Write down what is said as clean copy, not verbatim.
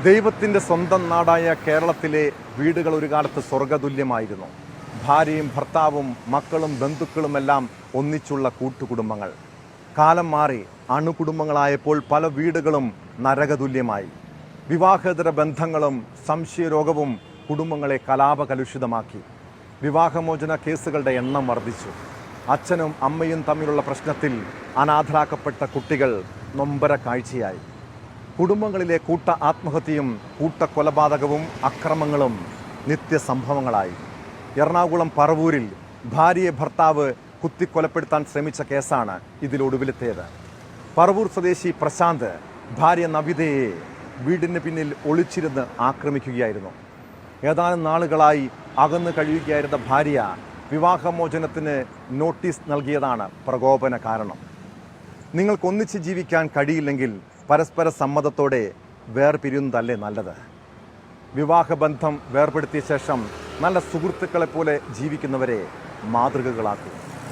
ദൈവത്തിൻ്റെ സ്വന്തം നാടായ കേരളത്തിലെ വീടുകൾ ഒരു കാലത്ത് സ്വർഗതുല്യമായിരുന്നു. ഭാര്യയും ഭർത്താവും മക്കളും ബന്ധുക്കളുമെല്ലാം ഒന്നിച്ചുള്ള കൂട്ടുകുടുംബങ്ങൾ. കാലം മാറി അണുകുടുംബങ്ങളായപ്പോൾ പല വീടുകളും നരകതുല്യമായി. വിവാഹേതര ബന്ധങ്ങളും സംശയരോഗവും കുടുംബങ്ങളെ കലാപകലുഷിതമാക്കി. വിവാഹമോചന കേസുകളുടെ എണ്ണം വർദ്ധിച്ചു. അച്ഛനും അമ്മയും തമ്മിലുള്ള പ്രശ്നത്തിൽ അനാഥരാക്കപ്പെട്ട കുട്ടികൾ നൊമ്പര കാഴ്ചയായി. കുടുംബങ്ങളിലെ കൂട്ട ആത്മഹത്യയും കൂട്ടക്കൊലപാതകവും അക്രമങ്ങളും നിത്യസംഭവങ്ങളായി. എറണാകുളം പറവൂരിൽ ഭാര്യയെ ഭർത്താവ് കുത്തിക്കൊലപ്പെടുത്താൻ ശ്രമിച്ച കേസാണ് ഇതിലൊടുവിലത്തേത്. പറവൂർ സ്വദേശി പ്രശാന്ത് ഭാര്യ നവിതയെ വീടിന് പിന്നിൽ ഒളിച്ചിരുന്ന് ആക്രമിക്കുകയായിരുന്നു. ഏതാനും നാളുകളായി അകന്നു കഴിയുകയായിരുന്ന ഭാര്യ വിവാഹമോചനത്തിന് നോട്ടീസ് നൽകിയതാണ് പ്രകോപന കാരണം. നിങ്ങൾക്കൊന്നിച്ച് ജീവിക്കാൻ കഴിയില്ലെങ്കിൽ പരസ്പര സമ്മതത്തോടെ വേർപിരിയുന്നതല്ലേ നല്ലത്? വിവാഹബന്ധം വേർപെടുത്തിയ ശേഷം നല്ല സുഹൃത്തുക്കളെപ്പോലെ ജീവിക്കുന്നവരെ മാതൃകകളാക്കും.